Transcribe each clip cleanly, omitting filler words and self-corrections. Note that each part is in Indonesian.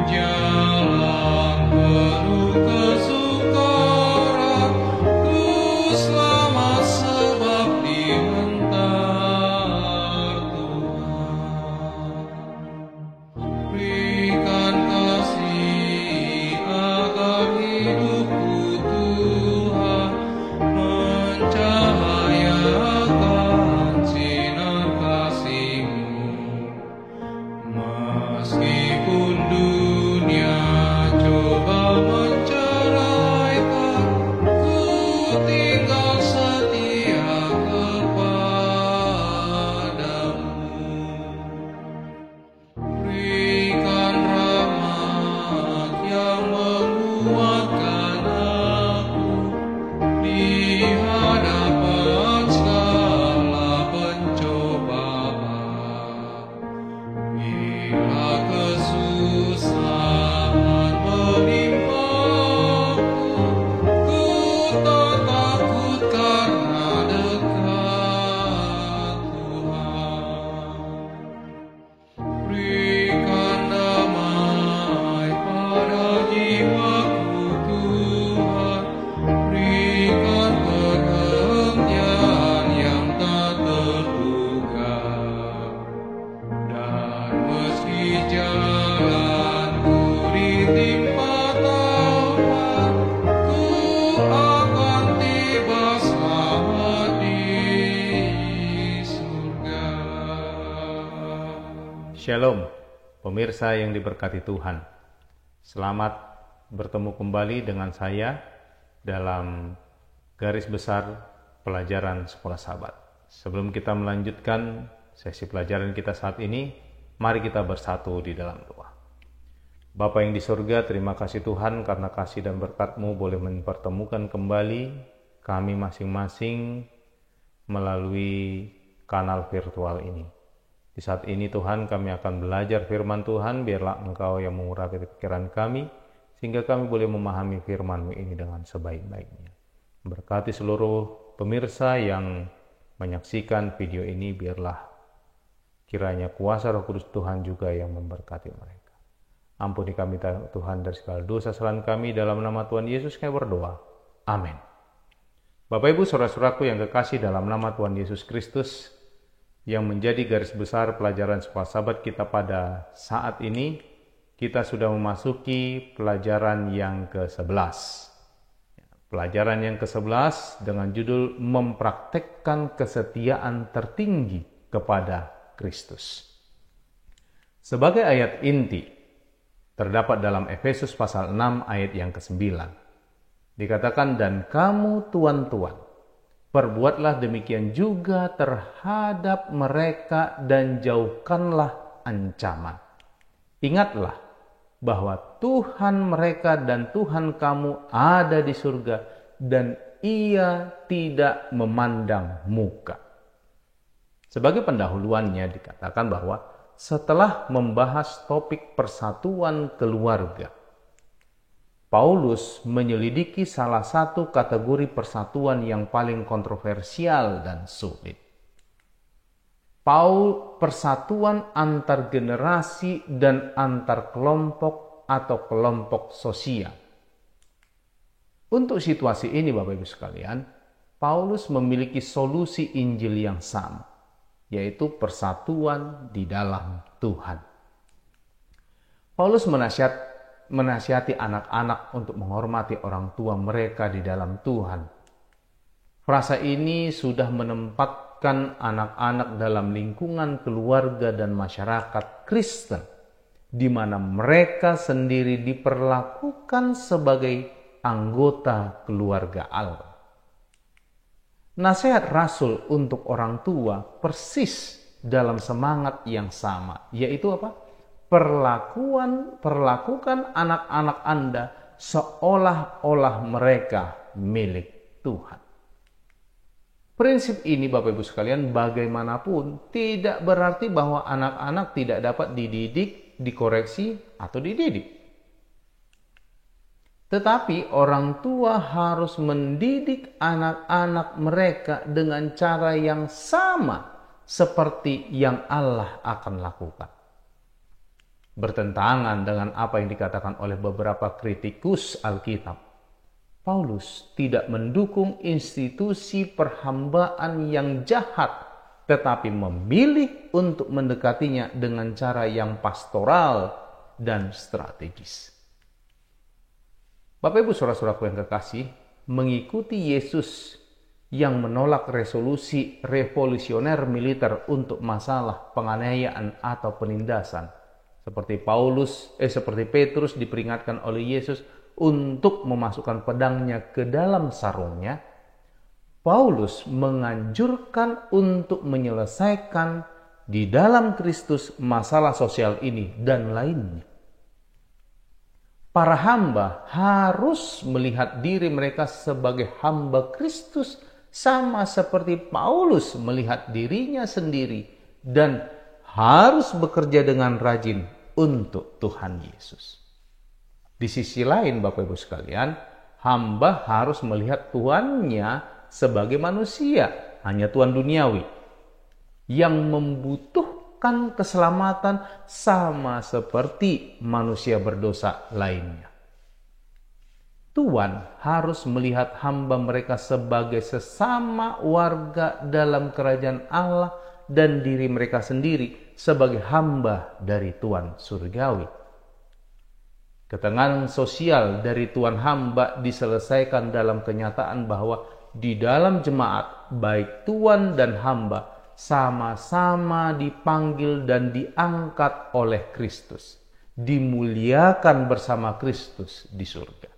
jalan penuh kesukaran, ku selamat sebab dihantar Tuhan. Berikan kasih agar hidupku Tuhan, mencahayakan sinar kasih-Mu. Meskipun dunia coba menceraikan, ku tinggal setia kepadamu. Berikan rahmat yang menguatkan aku di hadapan segala pencobaan. Bila kesusahan menimpaku, ku tak takut karena dekat Tuhan. Berikan damai pada jiwaku Tuhan, berikan perhentian yang tak terduga. Dan meski jalanku ditimpa taufan, ku akan tiba selamat di surga. Shalom, pemirsa yang diberkati Tuhan. Selamat bertemu kembali dengan saya dalam garis besar pelajaran Sekolah Sabat. Sebelum kita melanjutkan sesi pelajaran kita saat ini, mari kita bersatu di dalam doa. Bapa yang di surga, terima kasih Tuhan karena kasih dan berkat-Mu boleh mempertemukan kembali kami masing-masing melalui kanal virtual ini. Di saat ini Tuhan, kami akan belajar firman Tuhan, biarlah Engkau yang mengurapi pikiran kami, sehingga kami boleh memahami firman-Mu ini dengan sebaik-baiknya. Berkati seluruh pemirsa yang menyaksikan video ini, biarlah kiranya kuasa Roh Kudus Tuhan juga yang memberkati mereka. Ampuni kami Tuhan dari segala dosa kesalahan kami, dalam nama Tuhan Yesus kami berdoa. Amin. Bapak Ibu saudara-saudaraku yang kekasih, dalam nama Tuhan Yesus Kristus yang menjadi garis besar pelajaran Sekolah Sabat kita pada saat ini, kita sudah memasuki pelajaran yang ke-11. Pelajaran yang ke-11 dengan judul Mempraktekkan Kesetiaan Tertinggi kepada Kristus. Sebagai ayat inti terdapat dalam Efesus pasal 6 ayat yang ke-9. Dikatakan, dan kamu tuan-tuan, perbuatlah demikian juga terhadap mereka dan jauhkanlah ancaman. Ingatlah bahwa Tuhan mereka dan Tuhan kamu ada di surga dan Ia tidak memandang muka. Sebagai pendahuluannya dikatakan bahwa setelah membahas topik persatuan keluarga, Paulus menyelidiki salah satu kategori persatuan yang paling kontroversial dan sulit. Persatuan antar generasi dan antar kelompok atau kelompok sosial. Untuk situasi ini Bapak Ibu sekalian, Paulus memiliki solusi Injil yang sama, yaitu persatuan di dalam Tuhan. Paulus menasihati anak-anak untuk menghormati orang tua mereka di dalam Tuhan. Frasa ini sudah menempatkan anak-anak dalam lingkungan keluarga dan masyarakat Kristen, di mana mereka sendiri diperlakukan sebagai anggota keluarga Allah. Nasihat Rasul untuk orang tua persis dalam semangat yang sama, yaitu apa? Perlakukan anak-anak Anda seolah-olah mereka milik Tuhan. Prinsip ini Bapak Ibu sekalian bagaimanapun tidak berarti bahwa anak-anak tidak dapat dididik, dikoreksi, atau dididik. Tetapi orang tua harus mendidik anak-anak mereka dengan cara yang sama seperti yang Allah akan lakukan. bertentangan dengan apa yang dikatakan oleh beberapa kritikus Alkitab. Paulus tidak mendukung institusi perhambaan yang jahat, tetapi memilih untuk mendekatinya dengan cara yang pastoral dan strategis. Bapak Ibu saudara-saudaraku yang kekasih, mengikuti Yesus yang menolak resolusi revolusioner militer untuk masalah penganiayaan atau penindasan, seperti Petrus diperingatkan oleh Yesus untuk memasukkan pedangnya ke dalam sarungnya, Paulus menganjurkan untuk menyelesaikan di dalam Kristus masalah sosial ini dan lainnya. Para hamba harus melihat diri mereka sebagai hamba Kristus, sama seperti Paulus melihat dirinya sendiri, dan harus bekerja dengan rajin untuk Tuhan Yesus. Di sisi lain, Bapak Ibu sekalian, hamba harus melihat tuannya sebagai manusia, hanya tuan duniawi, yang membutuhkan keselamatan sama seperti manusia berdosa lainnya. Tuan harus melihat hamba mereka sebagai sesama warga dalam kerajaan Allah dan diri mereka sendiri sebagai hamba dari Tuan surgawi. Ketegangan sosial dari tuan hamba diselesaikan dalam kenyataan bahwa di dalam jemaat, baik tuan dan hamba sama-sama dipanggil dan diangkat oleh Kristus, dimuliakan bersama Kristus di surga.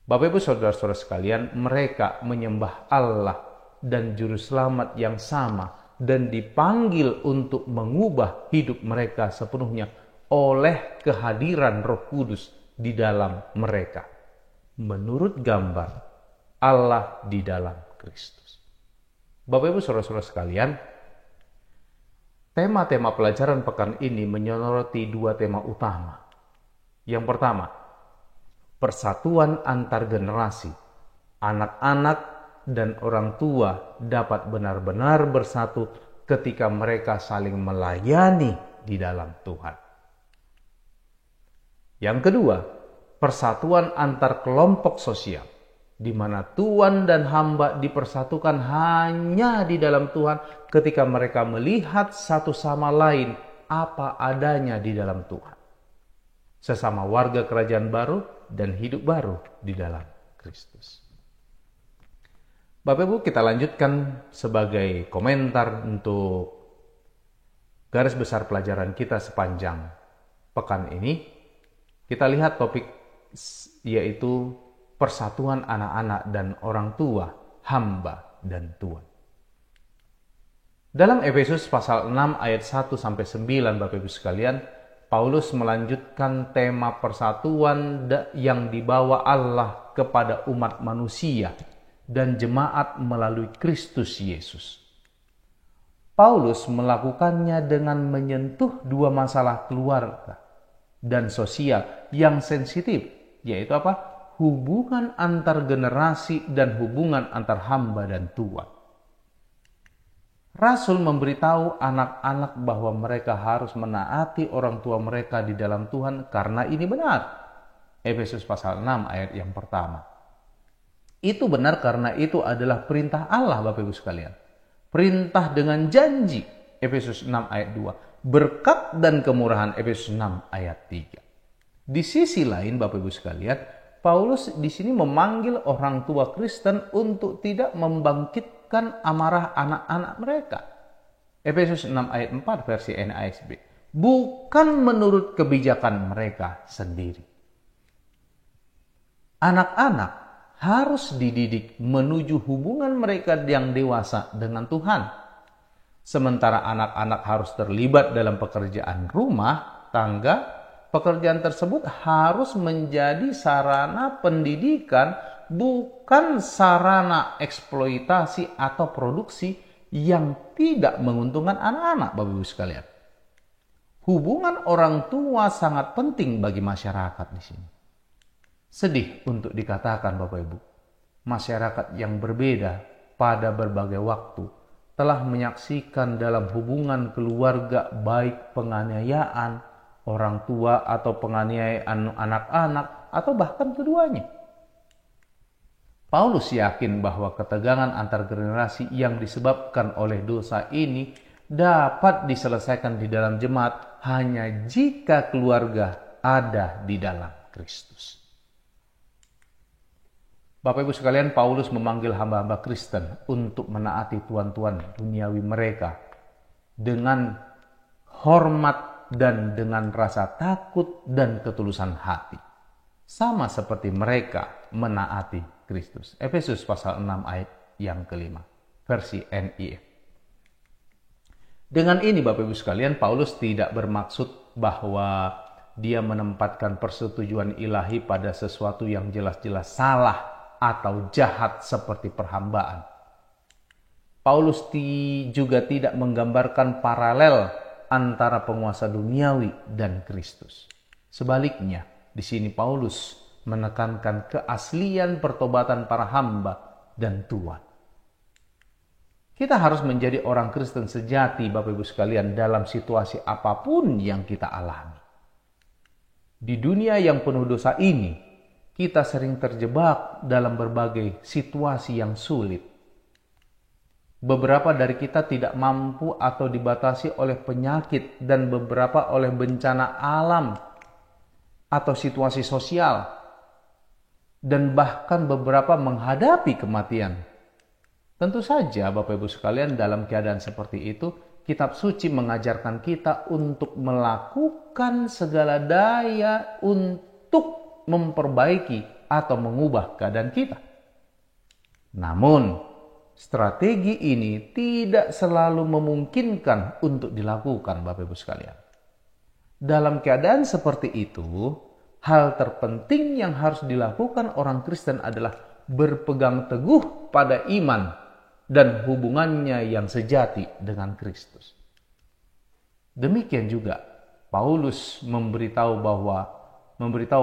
Bapak Ibu saudara-saudara sekalian, mereka menyembah Allah dan juru selamat yang sama dan dipanggil untuk mengubah hidup mereka sepenuhnya oleh kehadiran Roh Kudus di dalam mereka, menurut gambar Allah di dalam Kristus. Bapak Ibu saudara-saudara sekalian, tema-tema pelajaran pekan ini menyoroti dua tema utama. Yang pertama, persatuan antar generasi. Anak-anak dan orang tua dapat benar-benar bersatu ketika mereka saling melayani di dalam Tuhan. Yang kedua, persatuan antar kelompok sosial, di mana tuan dan hamba dipersatukan hanya di dalam Tuhan ketika mereka melihat satu sama lain apa adanya di dalam Tuhan. Sesama warga kerajaan baru dan hidup baru di dalam Kristus. Bapak Ibu, kita lanjutkan sebagai komentar untuk garis besar pelajaran kita sepanjang pekan ini. Kita lihat topik yaitu persatuan anak-anak dan orang tua, hamba dan tuan. Dalam Efesus pasal 6 ayat 1 sampai 9, Bapak Ibu sekalian, Paulus melanjutkan tema persatuan yang dibawa Allah kepada umat manusia dan jemaat melalui Kristus Yesus. Paulus melakukannya dengan menyentuh dua masalah keluarga dan sosial yang sensitif, yaitu apa? Hubungan antar generasi dan hubungan antar hamba dan tuan. Rasul memberitahu anak-anak bahwa mereka harus menaati orang tua mereka di dalam Tuhan karena ini benar. Efesus pasal 6 ayat yang pertama. Itu benar karena itu adalah perintah Allah, Bapak Ibu sekalian. Perintah dengan janji, Efesus 6 ayat 2. Berkat dan kemurahan, Efesus 6 ayat 3. Di sisi lain, Bapak Ibu sekalian, Paulus di sini memanggil orang tua Kristen untuk tidak membangkitkan amarah anak-anak mereka. Efesus 6 ayat 4 versi NASB. Bukan menurut kebijakan mereka sendiri. Anak-anak harus dididik menuju hubungan mereka yang dewasa dengan Tuhan. Sementara anak-anak harus terlibat dalam pekerjaan rumah tangga, pekerjaan tersebut harus menjadi sarana pendidikan, bukan sarana eksploitasi atau produksi yang tidak menguntungkan anak-anak, Bapak Ibu sekalian. Hubungan orang tua sangat penting bagi masyarakat di sini. Sedih untuk dikatakan, Bapak Ibu, masyarakat yang berbeda pada berbagai waktu telah menyaksikan dalam hubungan keluarga baik penganiayaan, orang tua atau penganiayaan anak-anak, atau bahkan keduanya. Paulus yakin bahwa ketegangan antar generasi yang disebabkan oleh dosa ini dapat diselesaikan di dalam jemaat hanya jika keluarga ada di dalam Kristus. Bapak Ibu sekalian, Paulus memanggil hamba-hamba Kristen untuk menaati tuan-tuan duniawi mereka dengan hormat dan dengan rasa takut dan ketulusan hati, sama seperti mereka menaati Kristus. Efesus pasal 6 ayat yang kelima, versi NIV. Dengan ini Bapak Ibu sekalian, Paulus tidak bermaksud bahwa dia menempatkan persetujuan ilahi pada sesuatu yang jelas-jelas salah atau jahat seperti perhambaan. Paulus juga tidak menggambarkan paralel antara penguasa duniawi dan Kristus. Sebaliknya, di sini Paulus menekankan keaslian pertobatan para hamba dan tuan. Kita harus menjadi orang Kristen sejati, Bapak Ibu sekalian, dalam situasi apapun yang kita alami. Di dunia yang penuh dosa ini, kita sering terjebak dalam berbagai situasi yang sulit. Beberapa dari kita tidak mampu atau dibatasi oleh penyakit dan beberapa oleh bencana alam atau situasi sosial. Dan bahkan beberapa menghadapi kematian. Tentu saja Bapak Ibu sekalian, dalam keadaan seperti itu, Kitab Suci mengajarkan kita untuk melakukan segala daya untuk memperbaiki atau mengubah keadaan kita. Namun, strategi ini tidak selalu memungkinkan untuk dilakukan, Bapak Ibu sekalian. Dalam keadaan seperti itu, hal terpenting yang harus dilakukan orang Kristen adalah berpegang teguh pada iman dan hubungannya yang sejati dengan Kristus. Demikian juga Paulus memberitahu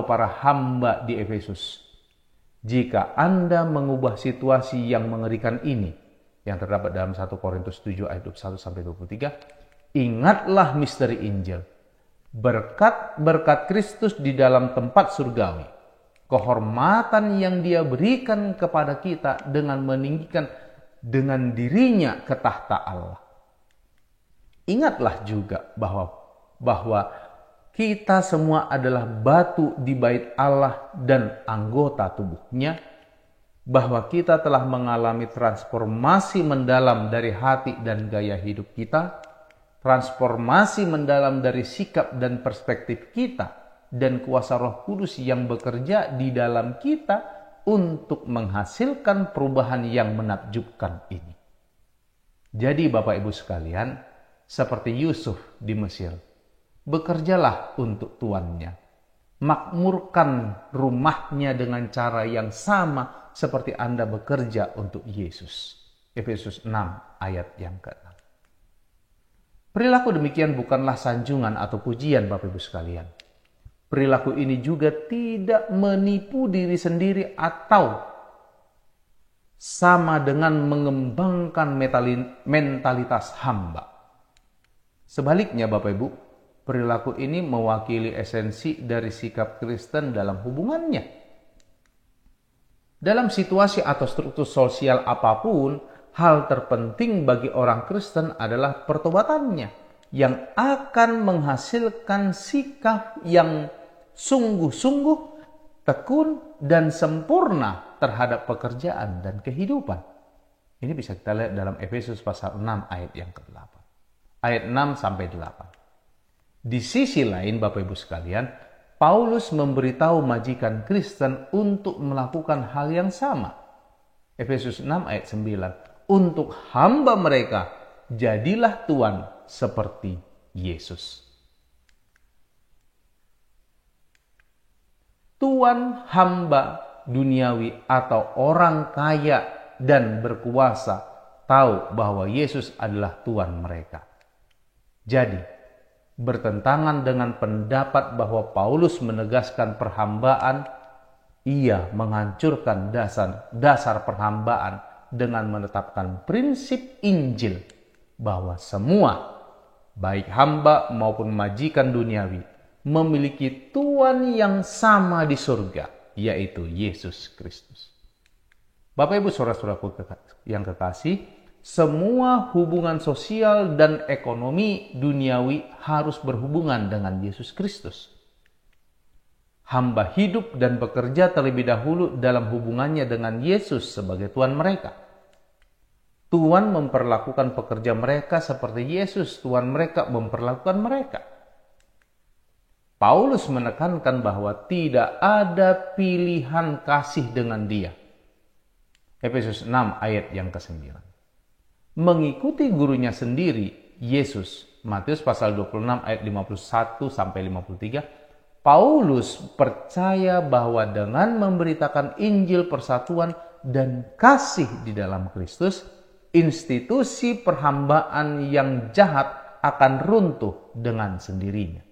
para hamba di Efesus, jika Anda mengubah situasi yang mengerikan ini, yang terdapat dalam 1 Korintus 7 ayat 21-23, ingatlah misteri Injil, berkat Kristus di dalam tempat surgawi, kehormatan yang Dia berikan kepada kita dengan meninggikan dengan dirinya ke tahta Allah. Ingatlah juga bahwa kita semua adalah batu di bait Allah dan anggota tubuhnya, bahwa kita telah mengalami transformasi mendalam dari hati dan gaya hidup kita, transformasi mendalam dari sikap dan perspektif kita, dan kuasa Roh Kudus yang bekerja di dalam kita untuk menghasilkan perubahan yang menakjubkan ini. Jadi Bapak Ibu sekalian, seperti Yusuf di Mesir, bekerjalah untuk tuannya. Makmurkan rumahnya dengan cara yang sama seperti Anda bekerja untuk Yesus. Efesus 6 ayat yang ke-6. Perilaku demikian bukanlah sanjungan atau pujian Bapak Ibu sekalian. Perilaku ini juga tidak menipu diri sendiri atau sama dengan mengembangkan mentalitas hamba. Sebaliknya Bapak Ibu, perilaku ini mewakili esensi dari sikap Kristen dalam hubungannya. Dalam situasi atau struktur sosial apapun, hal terpenting bagi orang Kristen adalah pertobatannya yang akan menghasilkan sikap yang sungguh-sungguh, tekun, dan sempurna terhadap pekerjaan dan kehidupan. Ini bisa kita lihat dalam Efesus pasal 6 ayat yang ke-8. Ayat 6-8. Di sisi lain Bapak Ibu sekalian, Paulus memberitahu majikan Kristen untuk melakukan hal yang sama. Efesus 6 ayat 9. Untuk hamba mereka, jadilah tuan seperti Yesus. Tuan hamba duniawi atau orang kaya dan berkuasa tahu bahwa Yesus adalah Tuan mereka. Jadi, bertentangan dengan pendapat bahwa Paulus menegaskan perhambaan, ia menghancurkan dasar perhambaan dengan menetapkan prinsip Injil bahwa semua, baik hamba maupun majikan duniawi, memiliki Tuhan yang sama di surga, yaitu Yesus Kristus. Bapak Ibu saudara-saudaraku yang kekasih, semua hubungan sosial dan ekonomi duniawi harus berhubungan dengan Yesus Kristus. Hamba hidup dan bekerja terlebih dahulu dalam hubungannya dengan Yesus sebagai Tuhan mereka. Tuhan memperlakukan pekerja mereka seperti Yesus, Tuhan mereka memperlakukan mereka. Paulus menekankan bahwa tidak ada pilihan kasih dengan dia. Efesus 6 ayat yang ke-9. Mengikuti gurunya sendiri, Yesus, Matius pasal 26 ayat 51 sampai 53, Paulus percaya bahwa dengan memberitakan Injil persatuan dan kasih di dalam Kristus, institusi perhambaan yang jahat akan runtuh dengan sendirinya.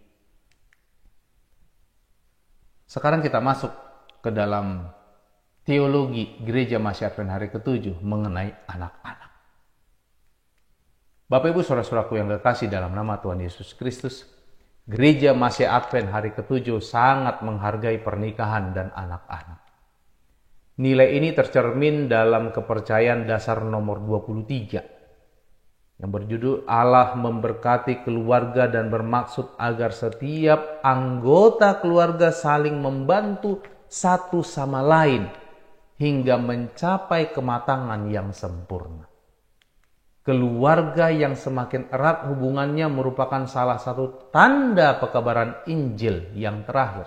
Sekarang kita masuk ke dalam teologi Gereja Masih Advent hari ke-7 mengenai anak-anak. Bapak Ibu saudara-saudaraku yang kekasih dalam nama Tuhan Yesus Kristus, Gereja Masih Advent hari ke-7 sangat menghargai pernikahan dan anak-anak. Nilai ini tercermin dalam kepercayaan dasar nomor 23 yang berjudul Allah memberkati keluarga dan bermaksud agar setiap anggota keluarga saling membantu satu sama lain hingga mencapai kematangan yang sempurna. Keluarga yang semakin erat hubungannya merupakan salah satu tanda pekabaran Injil yang terakhir.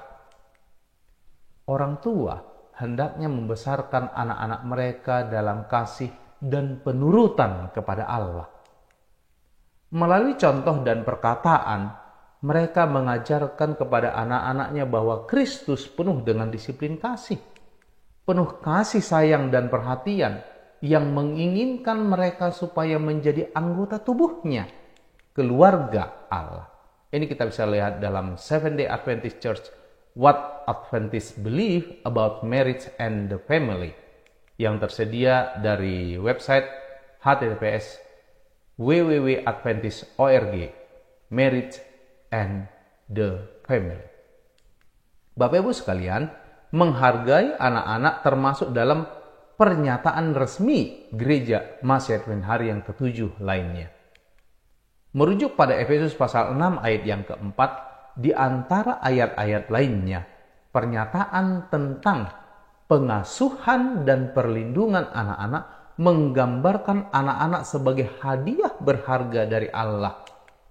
Orang tua hendaknya membesarkan anak-anak mereka dalam kasih dan penurutan kepada Allah. Melalui contoh dan perkataan, mereka mengajarkan kepada anak-anaknya bahwa Kristus penuh dengan disiplin kasih, penuh kasih sayang dan perhatian, yang menginginkan mereka supaya menjadi anggota tubuhnya, keluarga Allah. Ini kita bisa lihat dalam Seventh-day Adventist Church, What Adventists Believe About Marriage and the Family, yang tersedia dari website https www.adventist.org, Marriage and the Family. Bapak Ibu sekalian, menghargai anak-anak termasuk dalam pernyataan resmi Gereja Masih Advent hari yang ke-7 lainnya. Merujuk pada Efesus pasal 6 ayat yang keempat, di antara ayat-ayat lainnya, pernyataan tentang pengasuhan dan perlindungan anak-anak menggambarkan anak-anak sebagai hadiah berharga dari Allah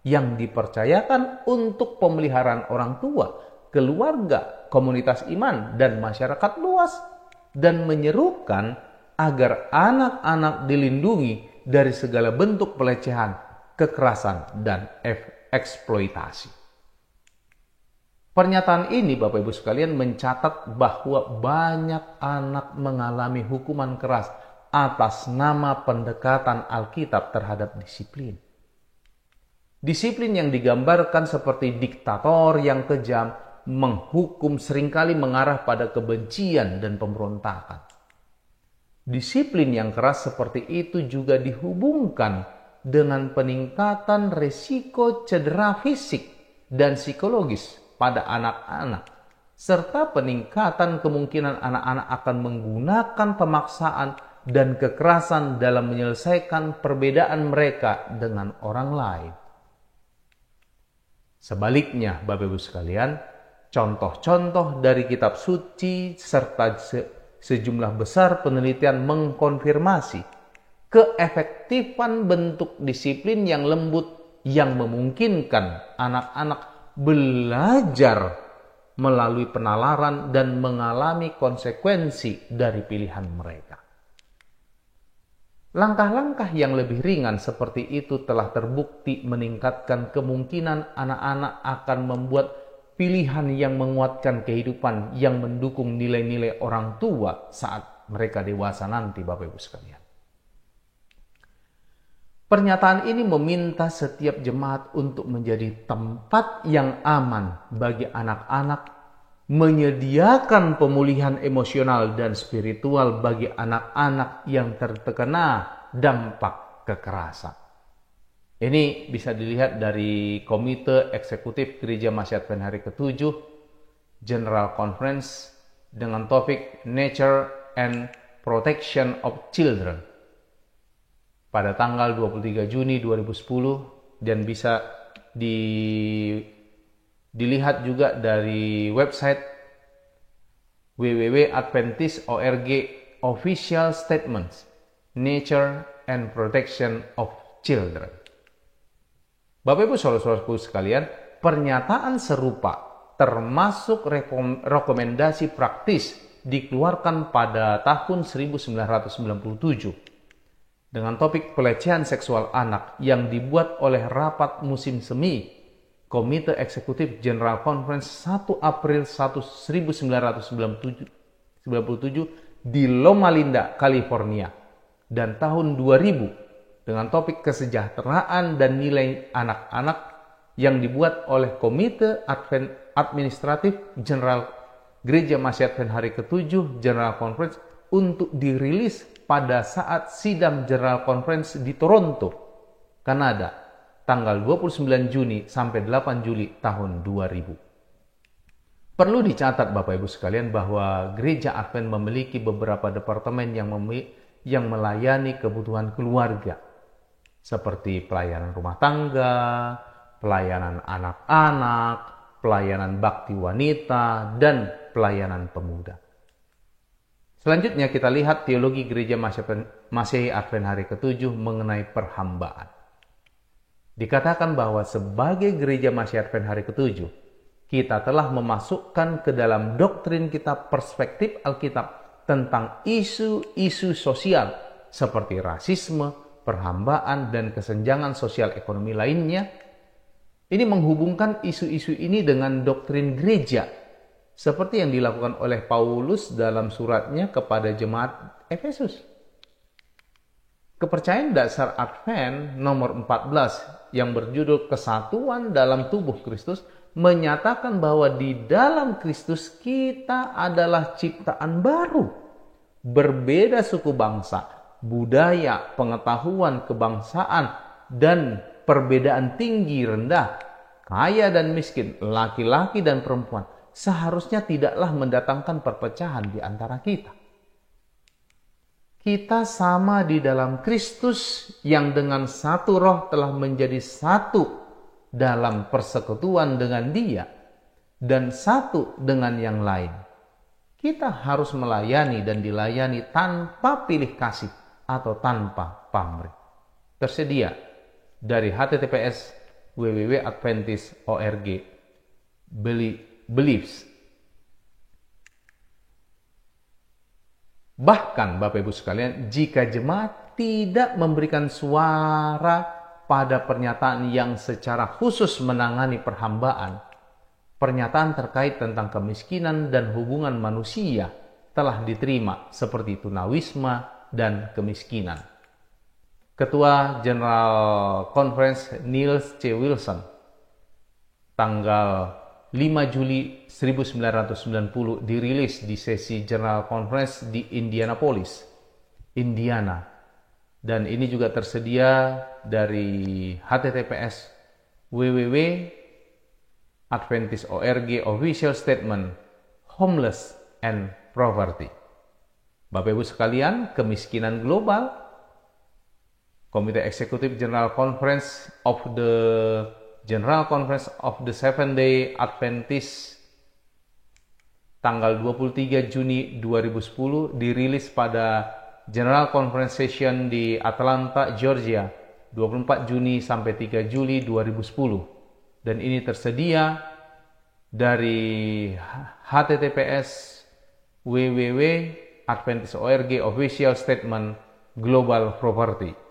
yang dipercayakan untuk pemeliharaan orang tua, keluarga, komunitas iman, dan masyarakat luas, dan menyerukan agar anak-anak dilindungi dari segala bentuk pelecehan, kekerasan, dan eksploitasi. Pernyataan ini, Bapak Ibu sekalian, mencatat bahwa banyak anak mengalami hukuman keras atas nama pendekatan Alkitab terhadap disiplin. Disiplin yang digambarkan seperti diktator yang kejam, menghukum seringkali mengarah pada kebencian dan pemberontakan. Disiplin yang keras seperti itu juga dihubungkan dengan peningkatan risiko cedera fisik dan psikologis pada anak-anak, serta peningkatan kemungkinan anak-anak akan menggunakan pemaksaan dan kekerasan dalam menyelesaikan perbedaan mereka dengan orang lain. Sebaliknya, Bapak Ibu sekalian, contoh-contoh dari kitab suci serta sejumlah besar penelitian mengkonfirmasi keefektifan bentuk disiplin yang lembut yang memungkinkan anak-anak belajar melalui penalaran dan mengalami konsekuensi dari pilihan mereka. Langkah-langkah yang lebih ringan seperti itu telah terbukti meningkatkan kemungkinan anak-anak akan membuat pilihan yang menguatkan kehidupan yang mendukung nilai-nilai orang tua saat mereka dewasa nanti, Bapak Ibu sekalian. Pernyataan ini meminta setiap jemaat untuk menjadi tempat yang aman bagi anak-anak, menyediakan pemulihan emosional dan spiritual bagi anak-anak yang terkena dampak kekerasan. Ini bisa dilihat dari Komite Eksekutif Gereja Masih Advent Hari ke-7 General Conference dengan topik Nature and Protection of Children pada tanggal 23 Juni 2010, dan bisa dilihat juga dari website www.adventist.org Official Statements Nature and Protection of Children. Bapak Ibu Saudara-saudaraku sekalian, pernyataan serupa termasuk rekomendasi praktis dikeluarkan pada tahun 1997 dengan topik pelecehan seksual anak yang dibuat oleh rapat musim semi Komite Eksekutif General Conference 1 April 1997 di Loma Linda, California, dan tahun 2000 dengan topik kesejahteraan dan nilai anak-anak yang dibuat oleh Komite Administratif General Gereja Masih Advent Hari ke-7 General Conference untuk dirilis pada saat sidang General Conference di Toronto, Kanada, tanggal 29 Juni sampai 8 Juli tahun 2000. Perlu dicatat Bapak Ibu sekalian bahwa Gereja Advent memiliki beberapa departemen yang melayani kebutuhan keluarga, seperti pelayanan rumah tangga, pelayanan anak-anak, pelayanan bakti wanita, dan pelayanan pemuda. Selanjutnya kita lihat teologi Gereja Masih Advent Hari ke-7 mengenai perhambaan. Dikatakan bahwa sebagai Gereja Masih Advent Hari ke-7, kita telah memasukkan ke dalam doktrin kita perspektif Alkitab tentang isu-isu sosial seperti rasisme, perhambaan, dan kesenjangan sosial ekonomi lainnya. Ini menghubungkan isu-isu ini dengan doktrin gereja, seperti yang dilakukan oleh Paulus dalam suratnya kepada jemaat Efesus. Kepercayaan dasar Advent nomor 14 yang berjudul Kesatuan dalam Tubuh Kristus menyatakan bahwa di dalam Kristus kita adalah ciptaan baru, berbeda suku bangsa, budaya, pengetahuan, kebangsaan, dan perbedaan tinggi rendah, kaya dan miskin, laki-laki dan perempuan, seharusnya tidaklah mendatangkan perpecahan di antara kita. Kita sama di dalam Kristus yang dengan satu roh telah menjadi satu dalam persekutuan dengan Dia dan satu dengan yang lain. Kita harus melayani dan dilayani tanpa pilih kasih atau tanpa pamrih. Tersedia dari https www.adventist.org Beliefs. Bahkan Bapak Ibu sekalian, jika jemaat tidak memberikan suara pada pernyataan yang secara khusus menangani perhambaan, pernyataan terkait tentang kemiskinan dan hubungan manusia telah diterima seperti tunawisma dan kemiskinan. Ketua General Conference Niels C. Wilson tanggal 5 Juli 1990 dirilis di sesi General Conference di Indianapolis, Indiana. Dan ini juga tersedia dari https www.adventist.org Official Statement Homeless and Poverty. Bapak Ibu sekalian, kemiskinan global, Komite Eksekutif General Conference of the Seventh-day Adventist tanggal 23 Juni 2010 dirilis pada General Conference Session di Atlanta, Georgia, 24 Juni sampai 3 Juli 2010. Dan ini tersedia dari https www.adventist.org Official Statement Global Poverty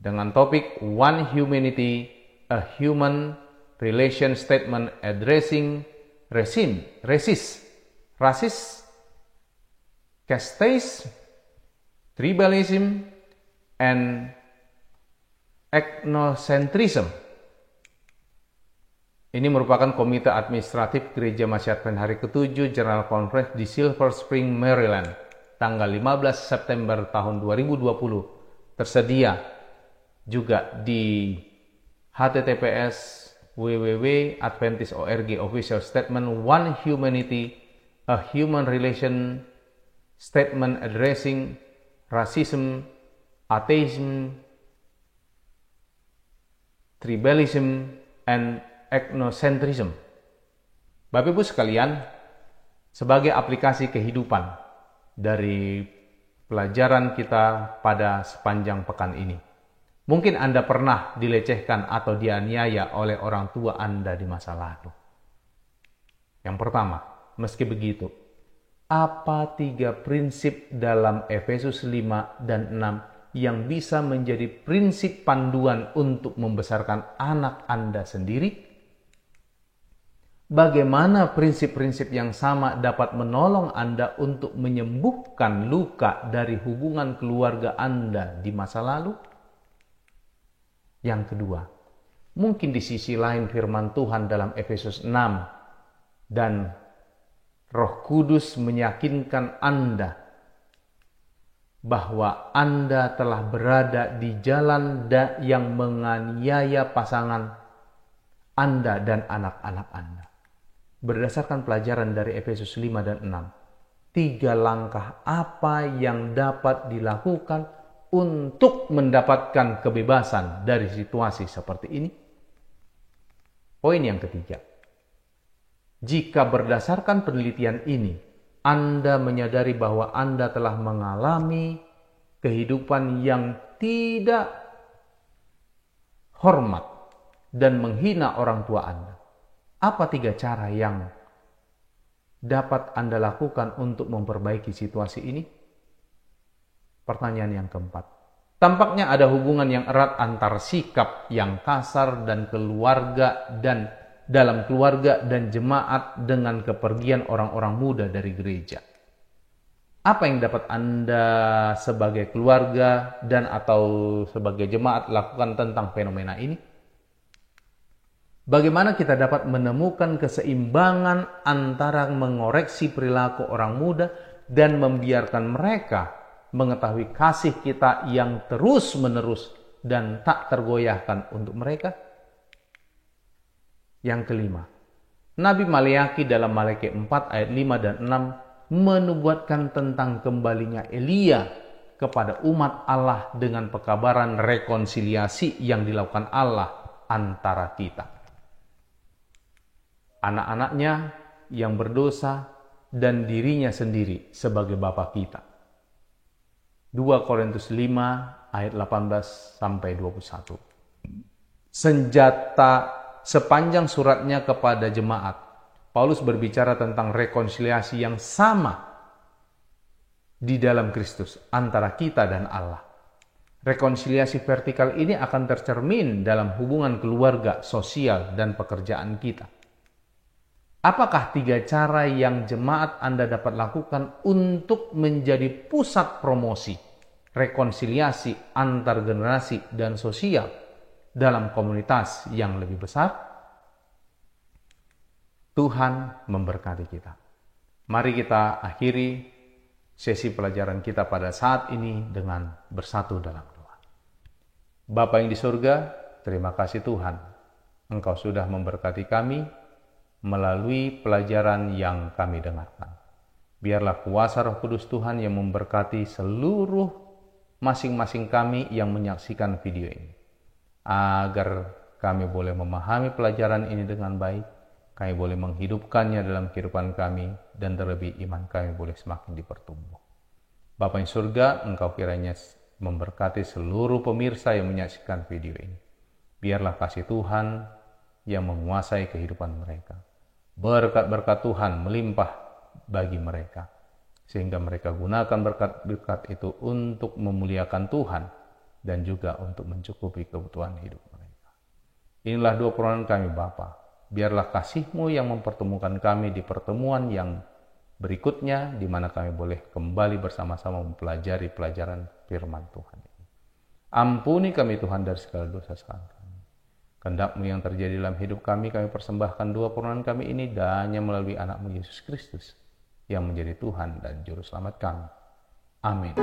dengan topik One Humanity, a Human Relation Statement Addressing Racist, Caste, Tribalism, and Ethnocentrism. Ini merupakan Komite Administratif Gereja Masih Advent Hari ke-7 General Conference di Silver Spring, Maryland, tanggal 15 September tahun 2020. Tersedia juga di https www.adventist.org official statement One Humanity, a human relation statement addressing racism, atheism, tribalism, and ethnocentrism. Bapak Ibu sekalian, sebagai aplikasi kehidupan dari pelajaran kita pada sepanjang pekan ini, mungkin Anda pernah dilecehkan atau dianiaya oleh orang tua Anda di masa lalu. Yang pertama, meski begitu, apa 3 prinsip dalam Efesus 5 dan 6 yang bisa menjadi prinsip panduan untuk membesarkan anak Anda sendiri? Bagaimana prinsip-prinsip yang sama dapat menolong Anda untuk menyembuhkan luka dari hubungan keluarga Anda di masa lalu? Yang kedua, mungkin di sisi lain firman Tuhan dalam Efesus 6 dan Roh Kudus meyakinkan Anda bahwa Anda telah berada di jalan yang menganiaya pasangan Anda dan anak-anak Anda. Berdasarkan pelajaran dari Efesus 5 dan 6, 3 langkah apa yang dapat dilakukan untuk mendapatkan kebebasan dari situasi seperti ini? Poin yang ketiga, jika berdasarkan penelitian ini, Anda menyadari bahwa Anda telah mengalami kehidupan yang tidak hormat dan menghina orang tua Anda, apa 3 cara yang dapat Anda lakukan untuk memperbaiki situasi ini? Pertanyaan yang keempat, tampaknya ada hubungan yang erat antar sikap yang kasar dan dalam keluarga dan jemaat dengan kepergian orang-orang muda dari gereja. Apa yang dapat Anda sebagai keluarga dan atau sebagai jemaat lakukan tentang fenomena ini? Bagaimana kita dapat menemukan keseimbangan antara mengoreksi perilaku orang muda dan membiarkan mereka mengetahui kasih kita yang terus-menerus dan tak tergoyahkan untuk mereka? Yang kelima, Nabi Maleaki dalam Maleaki 4 ayat 5 dan 6 menubuatkan tentang kembalinya Elia kepada umat Allah dengan pekabaran rekonsiliasi yang dilakukan Allah antara kita, anak-anaknya yang berdosa, dan dirinya sendiri sebagai Bapa kita. 2 Korintus 5 ayat 18-21. Sepanjang suratnya kepada jemaat, Paulus berbicara tentang rekonsiliasi yang sama di dalam Kristus antara kita dan Allah. Rekonsiliasi vertikal ini akan tercermin dalam hubungan keluarga, sosial, dan pekerjaan kita. Apakah 3 cara yang jemaat Anda dapat lakukan untuk menjadi pusat promosi, rekonsiliasi antar generasi dan sosial dalam komunitas yang lebih besar? Tuhan memberkati kita. Mari kita akhiri sesi pelajaran kita pada saat ini dengan bersatu dalam doa. Bapa yang di surga, terima kasih Tuhan, Engkau sudah memberkati kami melalui pelajaran yang kami dengarkan. Biarlah kuasa Roh Kudus Tuhan yang memberkati seluruh masing-masing kami yang menyaksikan video ini, agar kami boleh memahami pelajaran ini dengan baik, kami boleh menghidupkannya dalam kehidupan kami, dan terlebih iman kami boleh semakin dipertumbuh. Bapa yang surga, Engkau kiranya memberkati seluruh pemirsa yang menyaksikan video ini. Biarlah kasih Tuhan yang menguasai kehidupan mereka. Berkat-berkat Tuhan melimpah bagi mereka, sehingga mereka gunakan berkat-berkat itu untuk memuliakan Tuhan dan juga untuk mencukupi kebutuhan hidup mereka. Inilah doa permohonan kami Bapa. Biarlah kasih-Mu yang mempertemukan kami di pertemuan yang berikutnya, di mana kami boleh kembali bersama-sama mempelajari pelajaran firman Tuhan ini. Ampuni kami Tuhan dari segala dosa kami. Kehendak-Mu yang terjadi dalam hidup kami persembahkan doa permohonan kami ini hanya melalui anak-Mu Yesus Kristus yang menjadi Tuhan dan Juru Selamat kami. Amin.